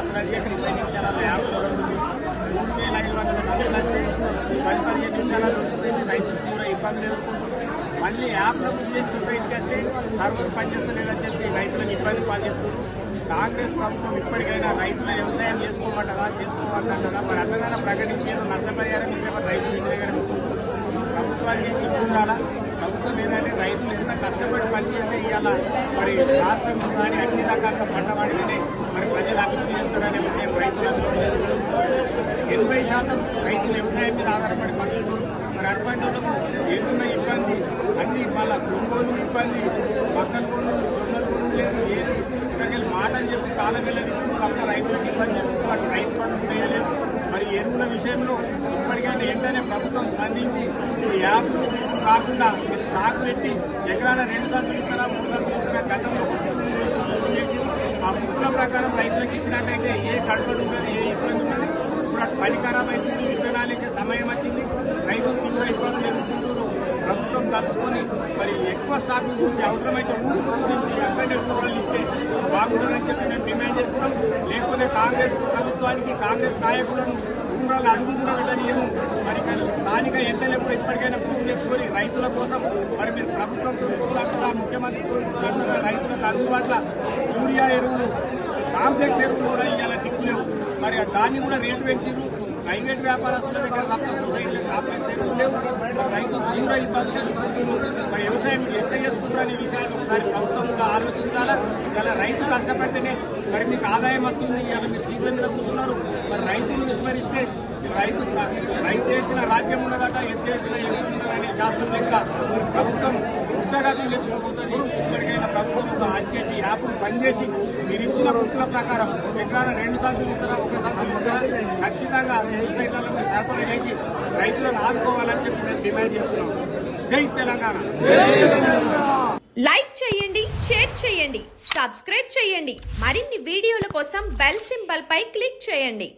App కలిగి 30 నిమిషాలలో app 3,500 సంఖ్యలు వస్తే 10-15 నిమిషాలలో వచ్చిపోయింది. రైతులు తీవ్ర ఇబ్బందులు ఎదుర్కొంటున్నారు. మళ్ళీ యాప్లో బుక్ చేసి సొసైటీకి వస్తే సర్వర్ పనిచేస్తలేదని చెప్పి రైతులను ఇబ్బంది పాల్చేస్తున్నారు. కాంగ్రెస్ ప్రభుత్వం ఇప్పటికైనా రైతుల వ్యవసాయం చేసుకోమంటదా చేసుకోవాలంటదా? మరి అన్నదాన ప్రకటించేదో నష్టపరిహారం ఇస్తే మరి రైతులు ఇంటి దగ్గర ప్రభుత్వానికి సిగ్గు ఉండాలా? ప్రభుత్వం ఏంటంటే రైతులు ఎంత కష్టపడి పనిచేస్తే ఇవాళ మరి రాష్ట్రం కానీ అన్ని రకాలుగా పంటవాడితేనే మరి ప్రజలు అభివృద్ధి చెందుతారనే విషయం రైతులు అభివృద్ధి చెందుతారు. 80% రైతులు వ్యవసాయం మీద ఆధారపడి బతుకుతారు. మరి అటువంటి వాళ్ళకు ఏమున్న ఇబ్బంది అన్ని వాళ్ళ కొనుగోలు ఇబ్బంది, మక్కలు కొనుగోలు జొన్నలు కొనుగోలు లేదు ఏది ఇక్కడికి మాట అని చెప్పి కాలం వెళ్ళదీసుకుని తప్ప రైతులకు ఇబ్బంది చేస్తున్నారు. వాటి రైతు బంధువులు వేయలేదు. మరి ఎరువుల విషయంలో ఇప్పటికైనా వెంటనే ప్రభుత్వం స్పందించి యాప్ కాకుండా మీరు స్టాక్ పెట్టి ఎకరాన 2 సంచులు ఇస్తారా 3 సంచులు ఇస్తారా గతంలో చేసి ఆ బుక్కుల ప్రకారం రైతులకు ఇచ్చినట్టయితే ఏ గడబడి ఉన్నది ఏ ఇబ్బంది ఉన్నది ఇప్పుడు అటు పని ఖరాబ్ అవుతుంది. విత్తనాలు ఇచ్చే సమయం వచ్చింది. రైతులు తీవ్ర ఇబ్బందులు ఎదుర్కొంటున్నారు. ప్రభుత్వం కలుసుకొని మరి ఎక్కువ స్టాక్ గురించి అవసరమైతే ఊరుకు గురించి అక్కడే కూరలు ఇస్తే బాగుంటుందని చెప్పి మేము డిమాండ్ చేస్తున్నాం. లేకపోతే కాంగ్రెస్ ప్రభుత్వానికి కాంగ్రెస్ నాయకులను ఊరాలు అడుగు కూడా పెట్టనియము. మరి స్థానిక ఎమ్మెల్యే కూడా ఇప్పటికైనా పూర్తి తెచ్చుకొని రైతుల కోసం మరి మీరు ప్రభుత్వం కొనుక్కుంటారా ముఖ్యమంత్రి కొనుక్కుంటారా రైతులకు అందుబాటులో యూరియా ఎరువులు కాంప్లెక్స్ ఎరువులు కూడా ఇవాళ దిక్కులేవు. మరి దాన్ని కూడా రేటు పెంచారు. ప్రైవేట్ వ్యాపారస్తుల దగ్గర తప్ప సొసైటీలో కాంప్లెక్స్ ఎరువులు లేవు. రైతులు తీవ్ర ఇబ్బందులు ఎదుర్కొంటున్నారు. మరి వ్యవసాయం ఎట్లా చేసుకుంటారనే విషయాన్ని ఒకసారి ప్రభుత్వంగా ఆలోచించాలా. ఇలా రైతు కష్టపడితేనే మరి మీకు ఆదాయం వస్తుంది. ఇలా మీరు సీట్ల మీద కూర్చున్నారు. మరి రైతులు విస్మరిస్తే రైతు ఏడ్చిన రాజ్యం ఉన్నదట, ఎంత ఏడ్చిన ఎంత ఉన్నదనే శాస్త్రం లెక్క ప్రభుత్వం గుట్టగా పీలెత్తుకోబోతుంది. ఇప్పటికైనా ప్రభుత్వం చేసి యాప్ను బంద్ చేసి మీరు ఇచ్చిన బుక్కుల ప్రకారం ఎకరాన 2 సంచులు ఇస్తారా 1 సంచులు ఇస్తారా ఖచ్చితంగా సొసైటీలలో మీరు సరఫరా చేసి రైతులను ఆదుకోవాలని చెప్పి మేము డిమాండ్ చేస్తున్నాం. జై తెలంగాణ. లైక్ చేయండి, షేర్ చేయండి, సబ్స్క్రైబ్ చేయండి. మరిన్ని వీడియోల కోసం బెల్ సింబల్ పై క్లిక్ చేయండి.